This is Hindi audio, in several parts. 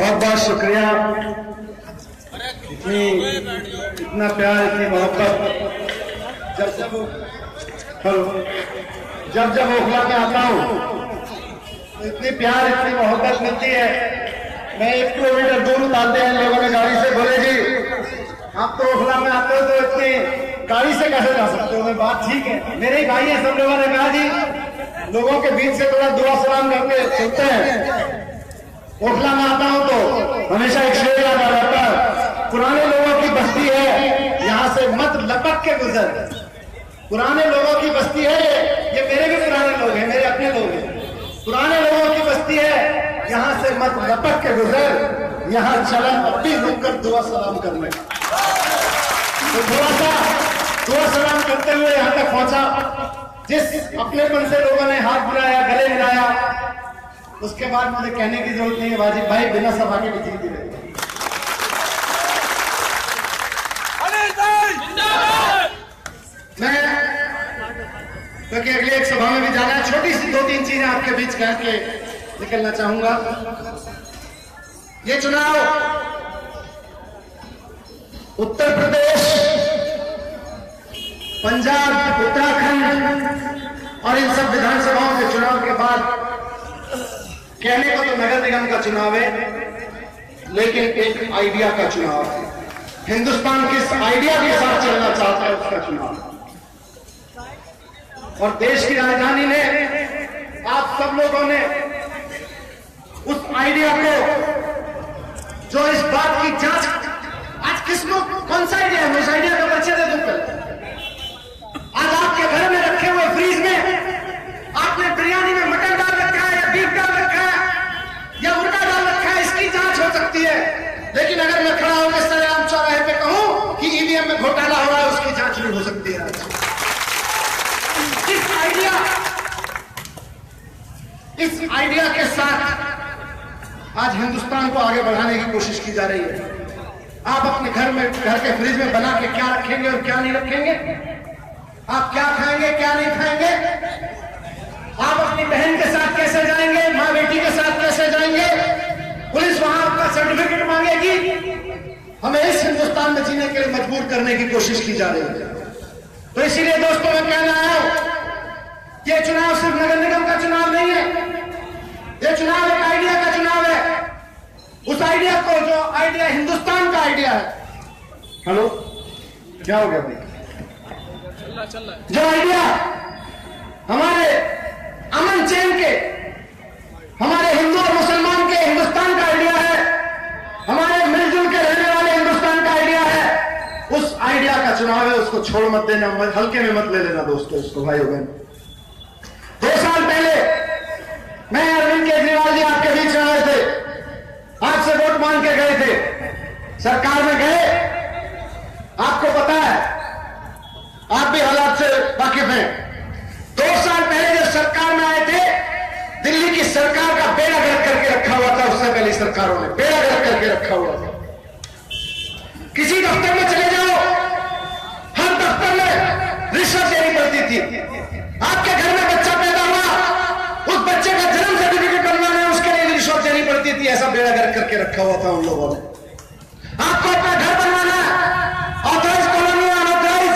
बहुत बहुत शुक्रिया, इतना प्यार, इतनी मोहब्बत। जब जब ओखला में आता हूँ तो इतनी प्यार, इतनी मोहब्बत मिलती है। मैं 1 किलोमीटर दूर उतारते हैं लोगों ने गाड़ी से, बोले जी आप तो ओखला में आते हो तो इतनी गाड़ी से कैसे जा सकते हो? मैं बात ठीक है, मेरे ही भाई हैं। सब लोगों ने कहा जी लोगों के बीच से थोड़ा दुआ सलाम करके चलते हैं। ओखला में आता हूं तो हमेशा एक शेर याद आ जाता है, पुराने लोगों की बस्ती है यहाँ से मत लपक के गुजर। पुराने लोगों की बस्ती है ये मेरे भी पुराने लोग हैं, मेरे अपने लोग हैं। पुराने लोगों की बस्ती है यहाँ से मत लपक के गुजर, यहाँ चला अपनी रुककर दुआ सलाम करने। तो थोड़ा सा दुआ सलाम करते हुए यहाँ तक पहुंचा। जिस अपनेपन से लोगों ने हाथ मिलाया, गले मिलाया, उसके बाद मुझे कहने की जरूरत नहीं है वाजिब भाई, बिना सभा के भी जीती रहे। मैं क्योंकि अगली एक सभा में भी जाना है, छोटी सी 2-3 चीजें आपके बीच कह के निकलना चाहूंगा। ये चुनाव उत्तर प्रदेश, पंजाब, उत्तराखंड और इन सब विधानसभाओं के चुनाव के बाद कहने को तो नगर निगम का चुनाव है, लेकिन एक आइडिया का चुनाव है। हिंदुस्तान किस आइडिया के साथ चलना चाहता है उसका चुनाव। और देश की राजधानी ने, आप सब लोगों ने उस आइडिया को, जो इस बात की जांच, आज किसको कौन सा आइडिया है, उस आइडिया का परिचय दे दूं। आज आपके घर में रखे हुए फ्रीज में आपने बिरयानी में मटन डाल रखा है या बीफ डाल रखा है या मुर्गा डाल रखा है, इसकी जांच हो सकती है। लेकिन अगर मैं खड़ा होकर सरेआम चौराहे पे कहूं कि ईवीएम में घोटाला हो रहा है, उसकी जांच नहीं हो सकती है। इस आइडिया के साथ आज हिंदुस्तान को आगे बढ़ाने की कोशिश की जा रही है। आप अपने घर के फ्रिज में बना के क्या रखेंगे और क्या नहीं रखेंगे, आप क्या खाएंगे क्या नहीं खाएंगे, आप अपनी बहन के साथ कैसे जाएंगे, माँ बेटी के साथ कैसे जाएंगे, पुलिस वहां आपका सर्टिफिकेट मांगेगी। हमें इस हिंदुस्तान में जीने के लिए मजबूर करने की कोशिश की जा रही है। तो इसीलिए दोस्तों मैं कहना आया हूं, ये चुनाव सिर्फ नगर निगम का चुनाव नहीं है, ये चुनाव एक आइडिया का चुनाव है। उस आइडिया को, जो आइडिया हिंदुस्तान का आइडिया है। हेलो, क्या हो गया भाई? जो आइडिया हमारे अमन चैन के, हमारे हिंदू और मुसलमान के हिंदुस्तान का आइडिया है, हमारे मिलजुल के रहने वाले हिंदुस्तान का आइडिया है, उस आइडिया का चुनाव है। उसको छोड़ मत देना, हल्के में मत ले लेना दोस्तों इसको, भाई बहन। 2 साल पहले मैं अरविंद केजरीवाल जी आपके बीच में आए थे, आपसे वोट मांग के गए थे, सरकार में गए। आपको पता है, आप भी हालात से वाकिफ हैं। 2 साल पहले जब सरकार में आए थे, दिल्ली की सरकार का बेड़ा गर्क करके रखा हुआ था। उससे पहले सरकारों ने बेड़ा गर्क करके रखा हुआ था। किसी दफ्तर में चले जाओ, हर दफ्तर में रिश्वत देनी पड़ती थी। आपके घर में बच्चा पैदा हुआ, उस बच्चे का जन्म सर्टिफिकेट बनवाना है, उसके लिए रिश्वत देनी पड़ती थी। ऐसा बेड़ा गर्क करके रखा हुआ था उन लोगों ने। आपको अपना घर बनवाना है, ऑथराइज कॉलोनी, अनऑथराइज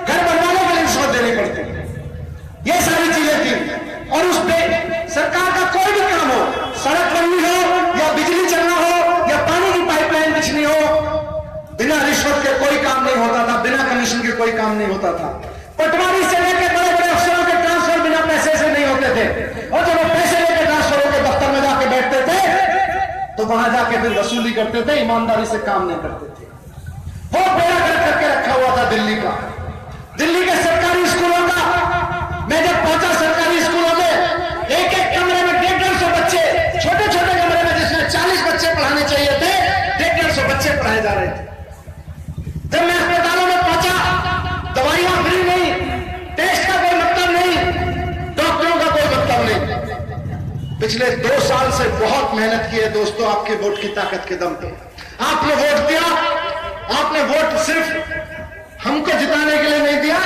घर बनवाने के लिए रिश्वत देनी पड़ती, ये सारी चीजें थी। और उस पे सरकार का कोई भी काम हो, सड़क बननी हो या बिजली चलना हो या पानी की पाइपलाइन बिछनी हो, बिना रिश्वत के कोई काम नहीं होता था, बिना कमीशन के कोई काम नहीं होता था। पटवारी से लेकर बड़े बड़े अफसरों के ट्रांसफर बिना पैसे से नहीं होते थे। और जब वो पैसे लेकर ट्रांसफर होकर दफ्तर में जाके बैठते थे तो वहां जाके फिर वसूली करते थे, ईमानदारी से काम नहीं करते थे। वो बेड़ा गर्क करके रखा हुआ था दिल्ली का। दिल्ली के सरकारी स्कूलों का, मैं जब पहुंचा सरकारी स्कूलों में, एक एक कमरे में 150 बच्चे, छोटे छोटे कमरे में जिसमें 40 बच्चे पढ़ाने चाहिए थे, 150 बच्चे पढ़ाए जा रहे थे। जब मैं अस्पतालों में पहुंचा, दवाइयां फ्री नहीं, टेस्ट का कोई मतलब नहीं, डॉक्टरों का कोई मतलब नहीं। पिछले 2 साल से बहुत मेहनत की है दोस्तों, आपके वोट की ताकत के दम पे। आपने वोट दिया, आपने वोट सिर्फ हमको जिताने के लिए नहीं दिया,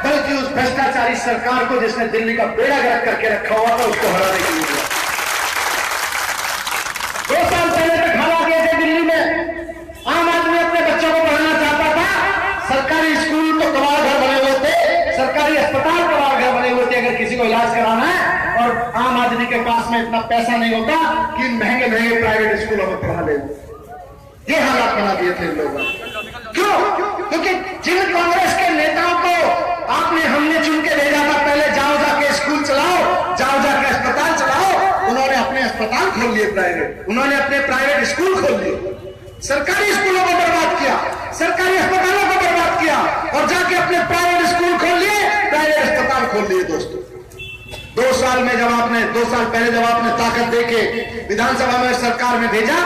बल्कि उस भ्रष्टाचारी सरकार को जिसने दिल्ली का बेड़ा गर्क करके रखा हुआ था, उसको हराने के लिए दिया। 2 साल पहले तक हालात को इलाज कराना है और आम आदमी के पास में इतना पैसा नहीं होता कि महंगे महंगे प्राइवेट स्कूलों में पढ़ा ले। ये हालात बना दिए थे लोगों ने। क्यों? क्योंकि जिन कांग्रेस के नेताओं को हमने चुन के भेजा था, पहले जाओ जाके स्कूल चलाओ, जाओ जाके अस्पताल चलाओ, उन्होंने अपने अस्पताल खोल लिए प्राइवेट, उन्होंने अपने प्राइवेट स्कूल खोल लिए, सरकारी स्कूलों को बर्बाद किया, सरकारी अस्पतालों को बर्बाद किया और जाके अपने प्राइवेट स्कूल खोल लिए, प्राइवेट अस्पताल खोल लिए। दोस्तों 2 साल में जब आपने 2 साल पहले जब आपने ताकत देके विधानसभा में सरकार में भेजा,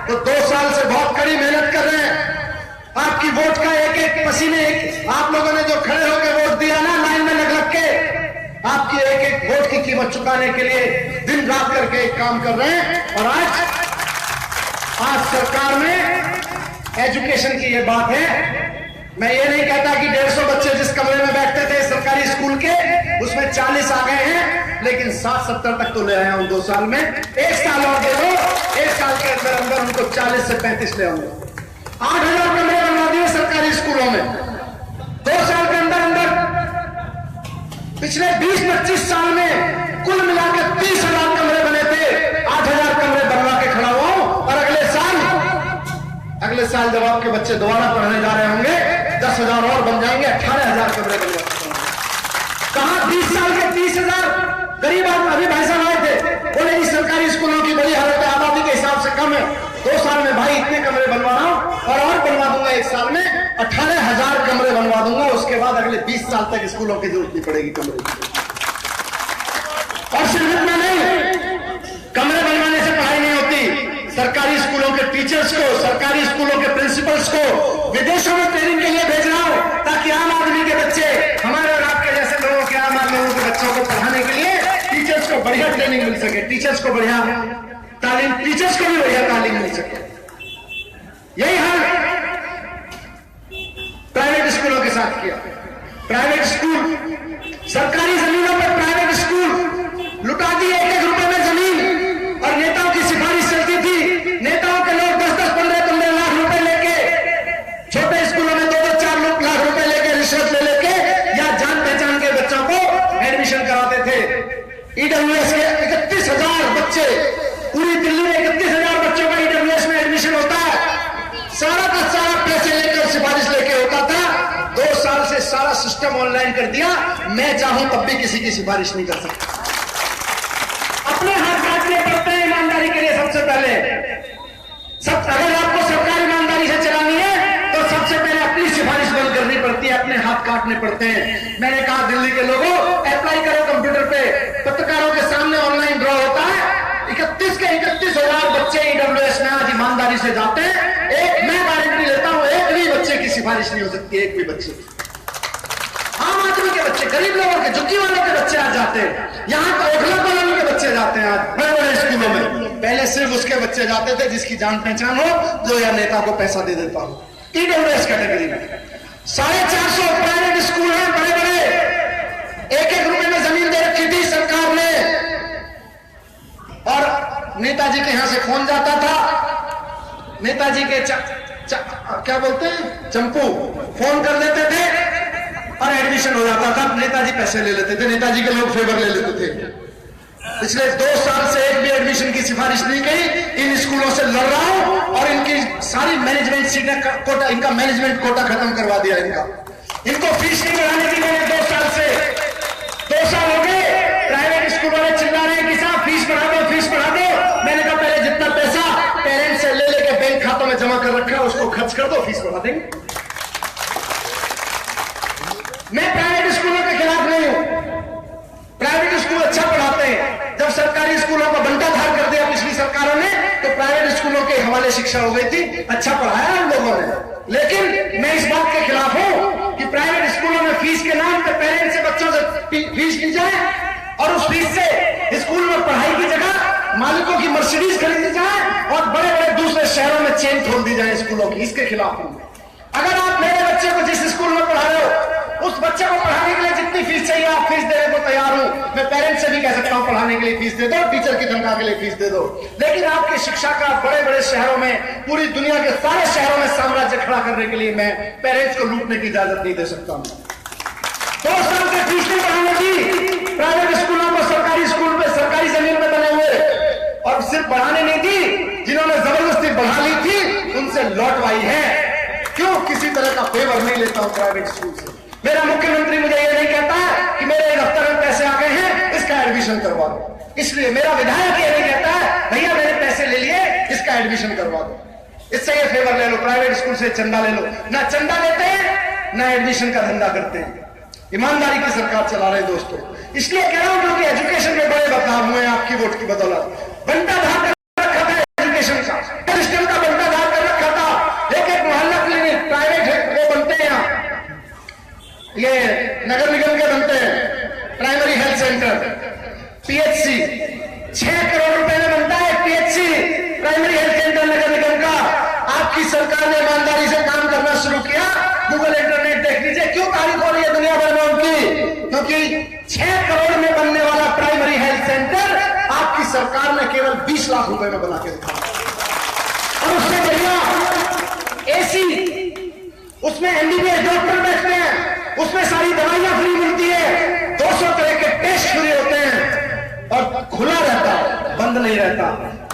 तो 2 साल से बहुत कड़ी मेहनत कर रहे हैं। आपकी वोट का एक एक पसीने, आप लोगों ने जो खड़े होकर वोट दिया ना लाइन में लग के, आपकी एक एक वोट की कीमत चुकाने के लिए दिन रात करके काम कर रहे हैं। और आज सरकार में एजुकेशन की ये बात है। मैं ये नहीं कहता कि 150 बच्चे जिस कमरे में बैठते थे सरकारी स्कूल के, उसमें 40 आ गए हैं, लेकिन 60-70 तक तो ले आया हूं 2 साल में। 1 साल और दे दो, 1 साल के अंदर अंदर उनको 40 से 35 ले आऊंगा। 8,000 कमरे बनवा दिए सरकारी स्कूलों में 2 साल के अंदर अंदर। पिछले 20-25 साल में कुल मिलाकर 30,000 कमरे बने थे, 8,000 कमरे बनवा के खड़ा हुआ हूं। और अगले साल जब आपके बच्चे दोबारा पढ़ने जा रहे होंगे, 10,000 और बन जाएंगे, 18,000 कमरे बनवा। कहां 20 साल के 30,000 गरीब आदमी? अभी भाई साहब आए थे, बोले जी सरकारी स्कूलों की बड़ी हालत है, आबादी के हिसाब से कम है। 2 साल में भाई इतने कमरे बनवा रहा हूं और बनवा दूंगा 1 साल में 18,000 कमरे बनवा दूंगा। उसके बाद अगले 20 साल तक स्कूलों की जरूरत नहीं पड़ेगी कमरे की। और सिर्फ इतना नहीं, कमरे बनवाने से पढ़ाई नहीं होती। सरकारी स्कूलों के टीचर्स को, सरकारी स्कूलों के प्रिंसिपल्स को विदेशों में ट्रेनिंग के लिए भेज रहा हूं, ताकि आम आदमी के बच्चे, हमारे और आपके जैसे लोगों के, आम आदमी के बच्चों को पढ़ाने के लिए टीचर्स को बढ़िया ट्रेनिंग मिल सके, टीचर्स को बढ़िया तालीम, टीचर्स को भी बढ़िया तालीम मिल सके। यही हाल प्राइवेट स्कूलों के साथ किया। प्राइवेट स्कूल, सरकारी जमीनों पर प्राइवेट स्कूल लुटा दिए, 1-1 रुपए में जमीन। और नेताओं की सिफारिश चलती थी, नेताओं के लोग 10-10, 15-15 लाख रुपए लेके, छोटे स्कूलों में 2-4 लाख रुपए लेके, रिश्वत ले लेके या जान पहचान के बच्चों को एडमिशन कराते थे। ईडब्ल्यूएस के 31,000 बच्चे, पूरी दिल्ली में 31,000 बच्चों का ईडब्ल्यूएस में एडमिशन होता है। सारा का सारा पैसे लेकर, सिफारिश लेके होता था। 2 साल से सारा सिस्टम ऑनलाइन कर दिया। मैं चाहूं तब भी किसी की सिफारिश नहीं कर सकता। अपने हाथ काटने पड़ते हैं ईमानदारी के लिए सबसे पहले। अगर आपको सरकार ईमानदारी से चलानी है तो सबसे पहले अपनी सिफारिश बंद करनी पड़ती है, अपने हाथ काटने पड़ते हैं। मैंने कहा दिल्ली के लोगों, अप्लाई करो कंप्यूटर पे, पत्रकारों के सामने ऑनलाइन ड्रॉ होता है। 31,000 बच्चे ईडब्ल्यूएस में आज ईमानदारी से जाते हैं। मैं गारंटी लेता हूं, एक भी बच्चे की सिफारिश नहीं हो सकती, एक भी बच्चे। आम आदमी के बच्चे, गरीब लोगों के, झुग्गी वालों के बच्चे आज जाते हैं। यहां तो ओखला कॉलोनी के बच्चे जाते हैं आज बड़े बड़े स्कूलों में। पहले सिर्फ उसके बच्चे जाते थे जिसकी जान पहचान हो, जो या नेता को पैसा दे देता हो। ईडब्ल्यूएस कैटेगरी में 450 प्राइवेट स्कूल हैं बड़े बड़े, 1-1 रुपए में जमीन दे रखी थी सरकार ने। और नेताजी के यहां से फोन जाता था, नेताजी के क्या बोलते हैं, चंपू, फोन कर देते थे और एडमिशन हो जाता था। नेताजी पैसे ले लेते थे, नेताजी के लोग फेवर ले लेते थे। पिछले 2 साल से एक भी एडमिशन की सिफारिश नहीं गई। इन स्कूलों से लड़ रहा हूं और इनकी सारी मैनेजमेंट सीटें कोटा, इनका मैनेजमेंट कोटा खत्म करवा दिया। इनको फीस नहीं बढ़ाने की मैंने 2 साल से, 2 साल हो गए। प्राइवेट स्कूल वाले चिल्ला रहे हैं कि साहब फीस बढ़ा दो, फीस बढ़ा दो। मैंने कहा पहले जितना पैसा पेरेंट्स से ले लेके बैंक खातों में जमा कर रखा है उसको खर्च कर दो, फीस बढ़ा देंगे। मैं प्राइवेट स्कूलों के खिलाफ नहीं हूं, प्राइवेट स्कूल अच्छा पढ़ाते हैं। जब सरकारी स्कूलों को बंटाधार कर दिया पिछली सरकारों ने, तो प्राइवेट स्कूलों के हवाले शिक्षा हो गई थी। अच्छा पढ़ाया हम लोगों ने, लेकिन मैं इस बात के खिलाफ हूं कि प्राइवेट स्कूलों में फीस के नाम पर पेरेंट्स से बच्चों से फीस ली जाए और उस फीस से स्कूल में पढ़ाई की जगह मालिकों की मर्सिडीज खरीदी जाए और बड़े बड़े दूसरे शहरों में चेन खोल दी जाए स्कूलों की। इसके खिलाफ हूं। अगर आप मेरे बच्चे को जिस स्कूल में पढ़ा रहे हो, उस बच्चे को पढ़ाने के लिए जितनी फीस चाहिए आप फीस देने को तैयार हूं। मैं पेरेंट्स से भी कह सकता हूं पढ़ाने के लिए फीस दे दो, टीचर की तनख्वाह के लिए फीस दे दो। लेकिन आपकी शिक्षा का बड़े बड़े शहरों में, पूरी दुनिया के सारे शहरों में साम्राज्य खड़ा करने के लिए मैं पेरेंट्स को लूटने की इजाजत नहीं दे सकता हूं। 2 साल से फीस नहीं बढ़ाने की प्राइवेट स्कूल लौटवाई है। क्यों किसी तरह का फेवर नहीं लेता हूं प्राइवेट स्कूल से। मेरा मुख्यमंत्री मुझे ये नहीं कहता है कि मेरे दफ्तर में पैसे आ गए हैं, इसका एडमिशन करवा दो। इसलिए मेरा विधायक ये नहीं कहता है भैया मेरे पैसे ले लिए, इसका एडमिशन करवा दो। इससे ये फेवर ले लो, प्राइवेट स्कूल से चंदा ले लो। ना चंदा लेते हैं ना एडमिशन का धंधा करते हैं। ईमानदारी की सरकार चला रहे दोस्तों। इसलिए कह रहा हूं क्योंकि एजुकेशन में बड़े बदलाव हुए हैं आपकी वोट की बदौलत। बनता धार कर रखा था एजुकेशन का, सिस्टम का बनता धार कर रखा था। एक एक मोहल्ला क्लिनिक प्राइवेट वो बनते हैं, ये नगर निगम के बनते हैं। Primary health centre PHC 6 crore रुपए में बनता है पीएचसी प्राइमरी हेल्थ सेंटर नगर निगम का। आपकी सरकार ने ईमानदारी से काम करना शुरू किया। गूगल इंटरनेट देख लीजिए क्यों तारीख हो रही है दुनिया भर में उनकी, क्योंकि 6 करोड़ में बनने वाला प्राइमरी हेल्थ सेंटर आपकी सरकार ने केवल 20 लाख रुपए में बना के दिखा। और उससे बढ़िया एसी, उसमें एमबीबीएस डॉक्टर बैठते हैं, उसमें सारी दवाइयां फ्री मिलती है, 200 तरह के टेस्ट फ्री होते हैं और खुला रहता है, बंद नहीं रहता।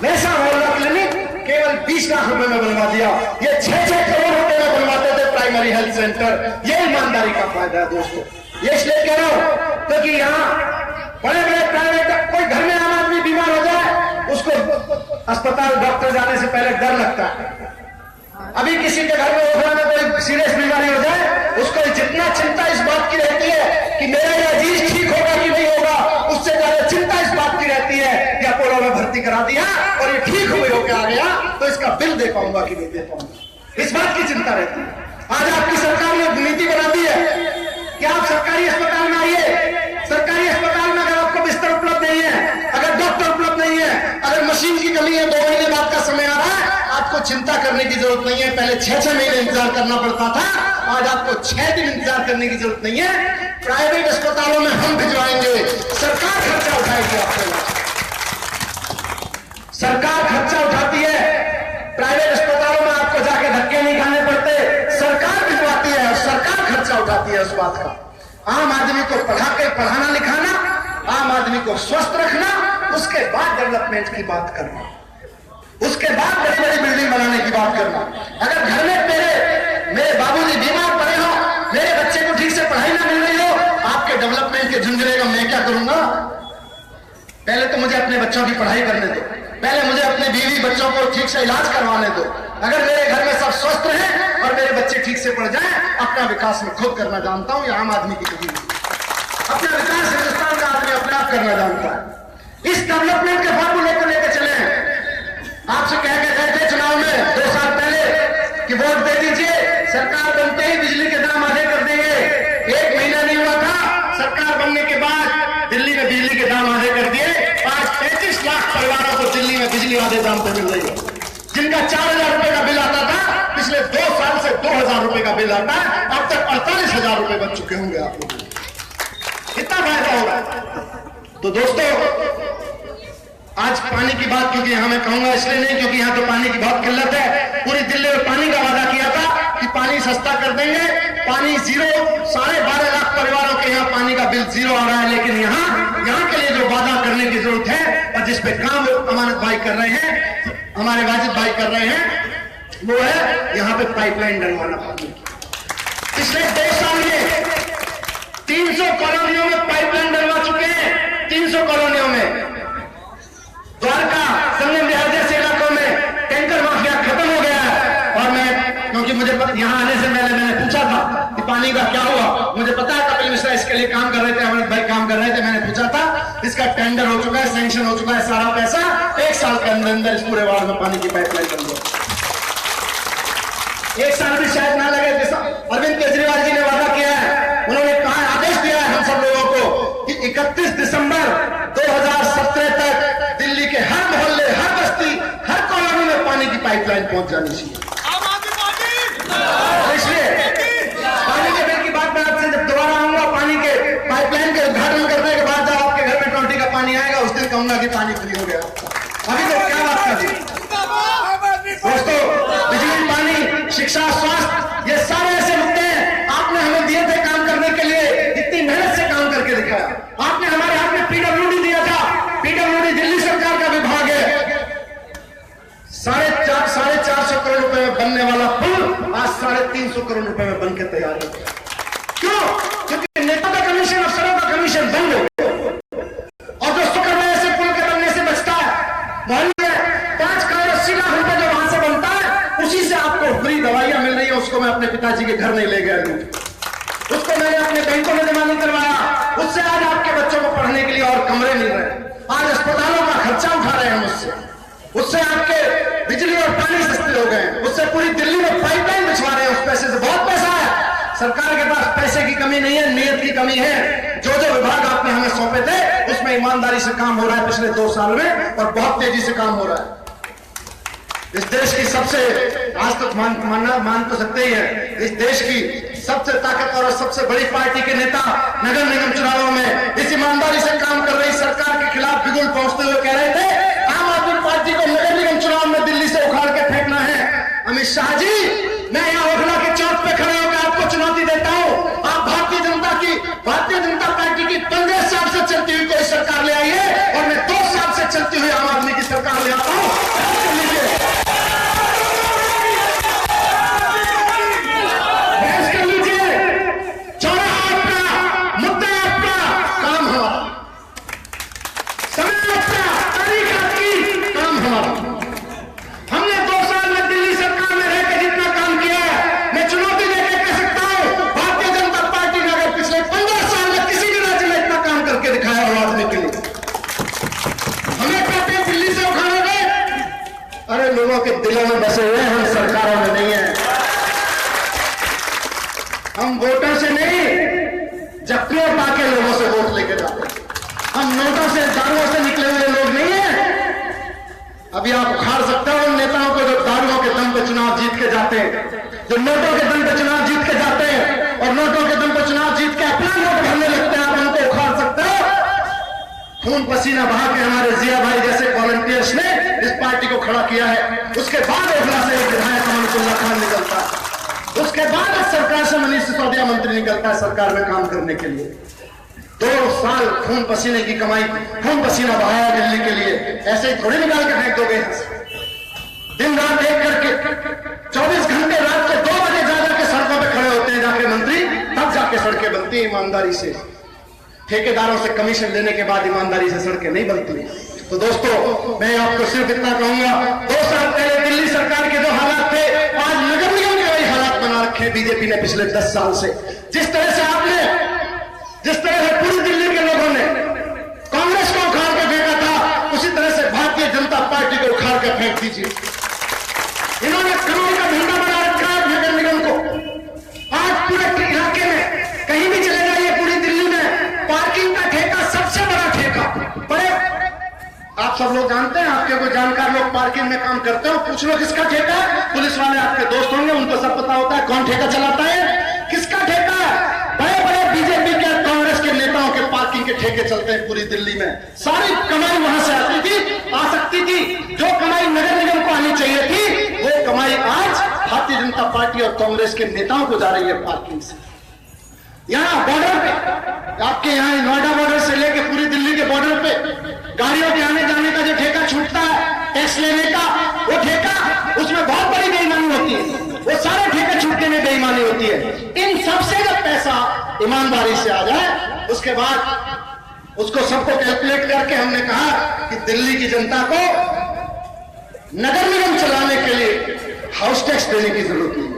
वैसा मोहल्ला क्लिनिक केवल 20 लाख रुपए में बनवा दिया। ये 6-6 करोड़ रुपए में बनवाते थे प्राइमरी हेल्थ सेंटर। ये ईमानदारी का फायदा है दोस्तों। ये इसलिए कह रहा हूं क्योंकि यहाँ बड़े बड़े प्राइवेट, कोई घर में आम आदमी बीमार हो जाए उसको अस्पताल डॉक्टर जाने से पहले डर लगता है। अभी किसी के घर में ओखला में कोई सीरियस बीमारी हो जाए उसको जितना चिंता इस बात की रहती है कि मेरा ये अजीज ठीक होगा कि नहीं होगा, उससे ज्यादा चिंता इस बात की रहती है कि अपोलो में भर्ती करा दिया और ये ठीक हुए होकर आ गया तो इसका बिल दे पाऊंगा कि नहीं दे पाऊंगा, इस बात की चिंता रहती है। आज आपकी सरकार ने नीति बना दी है कि आप सरकारी अस्पताल में आइए। सरकारी अस्पताल में अगर आपको बिस्तर उपलब्ध नहीं है, अगर डॉक्टर उपलब्ध नहीं है, अगर मशीन की कमी है, 2 महीने बाद का समय आ रहा है, आपको चिंता करने की जरूरत नहीं है। पहले 6-6 महीने इंतजार करना पड़ता था, आज आपको 6 दिन इंतजार करने की जरूरत नहीं है। प्राइवेट अस्पतालों में हम भिजवाएंगे, सरकार खर्चा उठाएगी आपके लिए। सरकार खर्चा उठाती है, प्राइवेट अस्पतालों में आपको जाके धक्के नहीं खाने पड़ते, सरकार भिजवाती है और सरकार खर्चा उठाती है उस बात का। आम आदमी को पढ़ाना लिखाना, आम आदमी को स्वस्थ रखना, उसके बाद डेवलपमेंट की बात करना, उसके बाद बड़ी बड़ी बिल्डिंग बनाने की बात करना। अगर घर में मेरे बाबूजी बीमार पड़े हो, मेरे बच्चे को ठीक से पढ़ाई ना मिल रही हो, आपके डेवलपमेंट के झुंझुने का मैं क्या करूंगा? पहले तो मुझे अपने बच्चों की पढ़ाई करने दो, पहले मुझे अपने बीवी बच्चों को ठीक से इलाज करवाने दो। अगर मेरे घर में सब स्वस्थ रहे और मेरे बच्चे ठीक से पढ़ जाएं, अपना विकास मैं खुद करना जानता हूं। ये आम आदमी की कमी है। अपना विकास हिंदुस्तान का आदमी अपने आप करना जानता है। इस डेवलपमेंट के फॉर्मूले को लेकर चले हैं। आपसे कह के गए थे चुनाव में 2 साल पहले कि वोट दे दीजिए, सरकार बनते ही बिजली के दाम आधे कर देंगे। 1 महीना नहीं हुआ था, सरकार बनने के बाद दिल्ली में बिजली के दाम आधे कर दिए। आज 35 लाख परिवारों को दिल्ली में बिजली आधे दाम पे मिल रही है। जिनका 4000 रुपए का बिल आता था, पिछले 2 साल से 2000 रुपए का बिल आता है। अब तक 48,000 रुपए बच चुके होंगे आप लोग। कितना फायदा हो रहा है। तो दोस्तों आज पानी की बात, क्योंकि यहां मैं कहूंगा इसलिए नहीं क्योंकि यहां तो पानी की बहुत किल्लत है। पूरी दिल्ली में पानी का वादा किया था कि पानी सस्ता कर देंगे, पानी जीरो, 12.5 लाख परिवारों के यहाँ पानी का बिल जीरो आ रहा है। लेकिन यहाँ के लिए जो वादा करने की जरूरत है और जिस पे काम अमानत भाई कर रहे हैं, हमारे वाजिद भाई कर रहे हैं, वो है यहाँ पे पाइपलाइन डलवाना पानी की। पिछले 2 साल में 300 कॉलोनियों में पाइपलाइन डलवा चुके हैं। 300 कॉलोनियों में, द्वारका, संगम विहार जैसे इलाकों में टैंकर माफिया खत्म हो गया है। और मैं, क्योंकि मुझे यहाँ आने से मैंने पूछा था कि पानी का क्या हुआ, मुझे पता है कपिल मिश्रा इसके लिए काम कर रहे थे, अमृत भाई काम कर रहे थे। मैंने पूछा था, इसका टेंडर हो चुका है, सैंक्शन हो चुका है, सारा पैसा 1 साल के अंदर अंदर इस पूरे वार्ड में पानी की पाइपलाइन बन गई। 1 साल भी शायद ना लगे। अरविंद केजरीवाल जी ने वादा किया है, उन्होंने कहा, आदेश दिया है हम सब लोगों को कि 31 दिसंबर 2017 तक दिल्ली के हर मोहल्ले, हर बस्ती, हर कॉलोनी में पानी की पाइपलाइन पहुंच जानी चाहिए। इसलिए पानी के बिल की बात मैं आपसे जब दोबारा आऊंगा, पानी के पाइपलाइन के उद्घाटन करने के बाद जब आपके घर में टोंटी का पानी आएगा, उस दिन कहूंगा कि पानी फ्री हो गया। अभी तो क्या बात कर दी दोस्तों। बिजली, पानी, शिक्षा, स्वास्थ्य, ये सारे ऐसे मुद्दे हैं आपने हमें दिए थे काम करने के लिए। इतनी मेहनत से काम करके दिखाया आपने। हमारे हाथ में पीडब्ल्यूडी दिया था। पीडब्ल्यूडी दिल्ली सरकार का विभाग है। 450 करोड़ रुपए में बनने 500 करोड़ रुपए में बनकर तैयार है। क्यों? क्योंकि नेता का कमीशन, अफसरों का कमीशन बंद हो गया। और जो शुक्रवार से पुल के बनने से बचता है, मोहल्ले में 5 करोड़ 80 लाख रुपए जो वहां से बनता है, उसी से आपको फ्री दवाइयां मिल रही है। उसको मैं अपने पिताजी के घर नहीं ले गया हूं, उसको मैंने अपने बैंकों में जमा नहीं करवाया, उससे आज आपके बच्चों को पढ़ने के लिए और कमरे मिल रहे हैं। आज अस्पतालों का खर्चा उठा रहे हैं उससे आपके बिजली और पानी सस्ते हो गए, उससे पूरी दिल्ली में पाइपलाइन बिछवा रहे हैं। उस पैसे से बहुत पैसा है। सरकार के पास पैसे की कमी नहीं है, नियत की कमी है। जो जो विभाग आपने हमें सौंपे थे उसमें ईमानदारी से काम हो रहा है पिछले 2 साल में, और बहुत तेजी से काम हो रहा है। इस देश की सबसे, आज तक मान तो सकते ही है, इस देश की सबसे ताकतवर और सबसे बड़ी पार्टी के नेता नगर निगम चुनावों में इस ईमानदारी से काम कर रही सरकार के खिलाफ बिगुल पहुंचते हुए कह रहे थे आम आदमी पार्टी को नगर निगम चुनाव में दिल्ली से उखाड़ के फेंकना है। अमित शाह जी, मैं यहाँ ओखला के चौक पे खड़े होकर आपको चुनौती देता हूँ। आप भारतीय जनता पार्टी की 15 साल से चलती हुई कोई सरकार ले आइए, और मैं 2 साल से चलती हुई आम आदमी की सरकार ले आता हूँ। हमने 2 साल में दिल्ली सरकार में रहकर जितना काम किया है, मैं चुनौती देकर कह सकता हूं, भारतीय जनता पार्टी ने अगर पिछले 15 साल में किसी भी राज्य में इतना काम करके दिखाया और आदमी के लिए, हमें कहते हैं दिल्ली से उखाड़ोगे। अरे लोगों के दिलों में बसे हुए, हम सरकारों में नहीं है। हम वोटों से नहीं, जप्तियों पाके लोगों से वोट लेके जाते हैं। हम नोटों से, दारुओं से निकले हुए लोग नहीं है। अभी आप उखाड़ सकते हो उन नेताओं को जो दारुओं के दम पे चुनाव जीत के जाते हैं, जो नोटों के दम पे चुनाव जीत के जाते हैं और नोटों के दम पे चुनाव जीत के अपना नोट भरने लगते हैं। आप उनको उखाड़ सकते हो। खून पसीना बहा के हमारे जिया भाई जैसे वॉलंटियर्स ने इस पार्टी को खड़ा किया है। उसके बाद ओखला से एक विधायक अमनतुल्लाह खान निकलता है, उसके बाद सरकार से मनीष सिसोदिया मंत्री निकलता है सरकार में काम करने के लिए। 2 साल खून पसीने की कमाई, खून पसीना बहाया दिल्ली के लिए, ऐसे ही थोड़ी निकाल के फेंक दोगे। दिन रात एक करके 24 घंटे रात के 2 बजे जाकर सड़कों पे खड़े होते हैं जाके मंत्री, तब जाके सड़कें बनती हैं ईमानदारी से। ठेकेदारों से कमीशन लेने के बाद ईमानदारी से सड़कें नहीं बनती। तो दोस्तों, मैं आपको सिर्फ इतना कहूंगा, 2 साल पहले दिल्ली सरकार के जो हालात थे, आज नगर निगम के वही हालात बना रखे बीजेपी ने पिछले 10 साल से। जिस तरह से पूरी दिल्ली के लोगों ने कांग्रेस को उखाड़ के फेंका था, उसी तरह से भारतीय जनता पार्टी को उखाड़ के फेंक दीजिए। इन्होंने कानून का झंडा बना रखा है नगर निगम को। आज पूरे इलाके में कहीं भी चले जाइए, पूरी दिल्ली में पार्किंग का ठेका सबसे बड़ा ठेका। बड़े आप सब लोग जानते हैं, आपके कोई जानकार लोग पार्किंग में काम करते हो, पूछ लो किसका ठेका है। पुलिस वाले आपके दोस्त होंगे, उनको सब पता होता है कौन ठेका चलाता है, किसका ठेका है। बड़े बड़े बीजेपी के, कांग्रेस के नेताओं के पार्किंग के ठेके चलते हैं पूरी दिल्ली में। सारी कमाई वहां से आ सकती थी। जो कमाई नगर निगम को आनी चाहिए थी, वो कमाई आज भारतीय जनता पार्टी और कांग्रेस के नेताओं को जा रही है पार्किंग से। यहाँ बॉर्डर पे, आपके यहाँ नोएडा बॉर्डर से लेकर पूरी दिल्ली के बॉर्डर पे गाड़ियों के आने जाने का जो ठेका छूटता है, टैक्स लेने का, वो ठेका, उसमें बहुत बड़ी बेईमानी होती है। वो सारे ठेके छूटने में बेईमानी होती है। इन सबसे जब पैसा ईमानदारी से आ जाए, उसके बाद उसको सबको कैलकुलेट करके हमने कहा कि दिल्ली की जनता को नगर निगम चलाने के लिए हाउस टैक्स देने की जरूरत नहीं।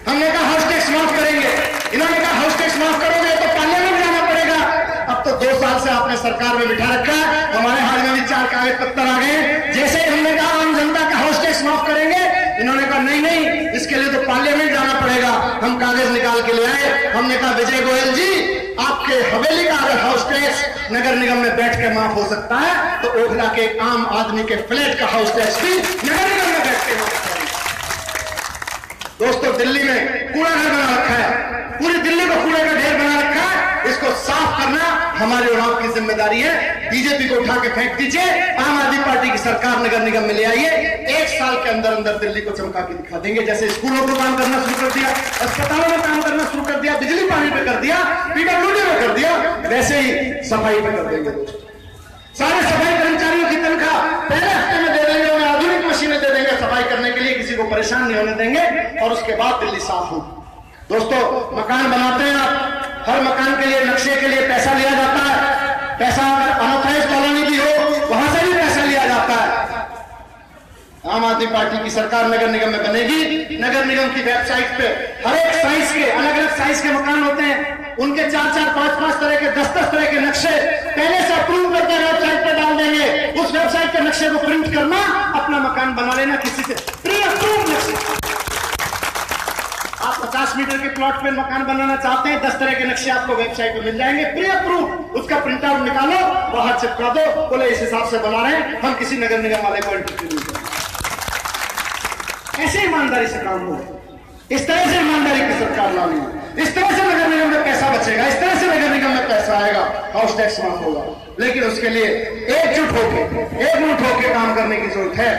हमने कहा हाउस टैक्स माफ करेंगे। इन्होंने कहा हाउस टैक्स माफ करोगे तो पार्लियामेंट जाना पड़ेगा। अब तो 2 साल से आपने सरकार में बिठा रखा है, हमारे हाथ में भी 4 कागज पत्थर आ गए। जैसे ही हमने कहा आम जनता का हाउस टैक्स माफ करेंगे, इन्होंने कहा नहीं, इसके लिए तो पार्लियामेंट जाना पड़ेगा। हम कागज निकाल के ले आए। हमने कहा विजय गोयल जी, आपके हवेली का अगर हाउस टैक्स नगर निगम में बैठ के माफ हो सकता है, तो ओखला के आम आदमी के फ्लैट का हाउस टैक्स भी नगर निगम में बैठ के माफ करेंगे। दोस्तों, दिल्ली में कूड़ा घर बना रखा है, पूरी दिल्ली को कूड़े का ढेर बना रखा है। इसको साफ करना हमारी और आपकी जिम्मेदारी है। बीजेपी को उठा के फेंक दीजिए, आम आदमी पार्टी की सरकार नगर निगम में ले आइए। 1 साल के अंदर अंदर दिल्ली को चमका के दिखा देंगे। जैसे स्कूलों को काम करना शुरू कर दिया, अस्पतालों में काम करना शुरू कर दिया, बिजली पानी पे कर दिया, पीडब्ल्यूडी में कर दिया, वैसे ही सफाई पे कर देंगे। सारे सफाई कर्मचारियों की तनख्वाह पहले हफ्ते में दे देंगे, उन्हें आधुनिक मशीनें दे देंगे सफाई करने के लिए, किसी को परेशान नहीं होने देंगे, और उसके बाद दिल्ली साफ होगी। दोस्तों, मकान बनाते हैं आप, हर मकान के लिए, नक्शे के लिए पैसा लिया जाता है। पैसा अनऑथराइज्ड कॉलोनी भी हो, वहां से भी पैसा लिया जाता है। आम आदमी पार्टी की सरकार नगर निगम में बनेगी। नगर निगम की वेबसाइट पे हर एक साइज के, अलग अलग साइज के मकान होते हैं, उनके 4-4, 5-5 तरह के, 10-10 तरह के नक्शे पहले से अप्रूव करके वेबसाइट पे डाल देंगे। उस वेबसाइट के नक्शे को प्रिंट करना, अपना मकान बना लेना किसी से, प्री अप्रूव नक्शे। आप 50 मीटर के प्लॉट पे मकान बनाना चाहते हैं, 10 तरह के नक्शे आपको वेबसाइट पे मिल जाएंगे, प्री अप्रूव। उसका प्रिंट आउट निकालो, बाहर चिपका दो, बोले इस हिसाब से बना रहे हैं, हम किसी नगर निगम वाले को इंटरव्यू नहीं करेंगे। ऐसे ईमानदारी से काम हो, इस तरह से ईमानदारी की सरकार लानी है, इस तरह से नगर निगम में पैसा बचेगा, इस तरह से नगर निगम में पैसा आएगा, हाउस टैक्स माफ होगा। लेकिन उसके लिए एकजुट होकर काम करने की जरूरत है।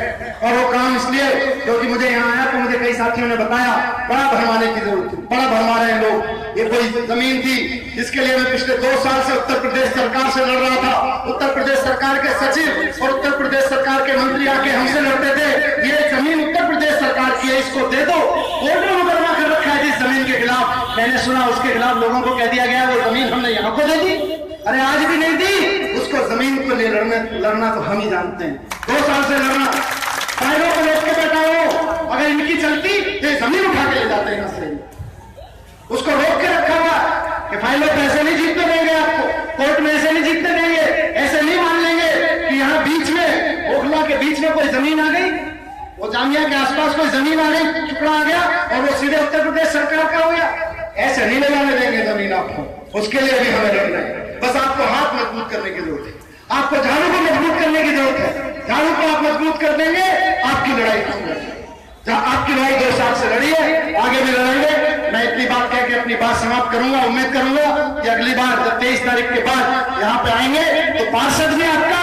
और वो काम इसलिए क्योंकि मुझे यहाँ आया तो मुझे कई साथियों ने बताया बड़ा भरमाने की जरूरत थी, बड़ा भरमा रहे हैं लोग। ये कोई जमीन थी जिसके लिए मैं पिछले 2 साल से उत्तर प्रदेश सरकार से लड़ रहा था। उत्तर प्रदेश सरकार के सचिव और उत्तर प्रदेश सरकार के मंत्री आके हमसे लड़ते थे, ये जमीन उत्तर प्रदेश सरकार की है, इसको दे दो। कोर्ट में मुकदमा कर रखा है जिस जमीन के खिलाफ। मैंने सुना उसके खिलाफ लोगों को कह दिया गया वो जमीन हमने यहाँ को दे दी। अरे आज भी नहीं दी, उसको जमीन को लिए लड़ना तो हम ही जानते हैं। 2 साल से लड़ना, फाइलों को रोक के बैठा हो, अगर इनकी चलती तो जमीन उठा के ले जाते हैं यहाँ से। उसको रोक के रखा हुआ कि फाइलों पे ऐसे नहीं जीतने देंगे, आपको कोर्ट में ऐसे नहीं जीतने देंगे, ऐसे नहीं मान लेंगे कि यहाँ बीच में, ओखला के बीच में कोई जमीन आ गई, वो जामिया के आसपास कोई जमीन आ गई, टुकड़ा आ गया और वो सीधे उत्तर प्रदेश सरकार का हो गया। ऐसे नहीं लगाने देंगे जमीन आपको। उसके लिए भी हमें लड़ना है। बस आपको हाथ मजबूत करने की जरूरत है, आपको झाड़ू को मजबूत करने की जरूरत है। झाड़ू को आप मजबूत कर देंगे, आपकी लड़ाई खत्म हो जाएगी। आपकी लड़ाई 2 साल से लड़ी है, आगे भी लड़ेंगे। मैं इतनी बात कह के अपनी बात समाप्त करूंगा। उम्मीद करूंगा कि अगली बार जब 23 तारीख के बाद यहाँ पे आएंगे तो पार्षद भी आपका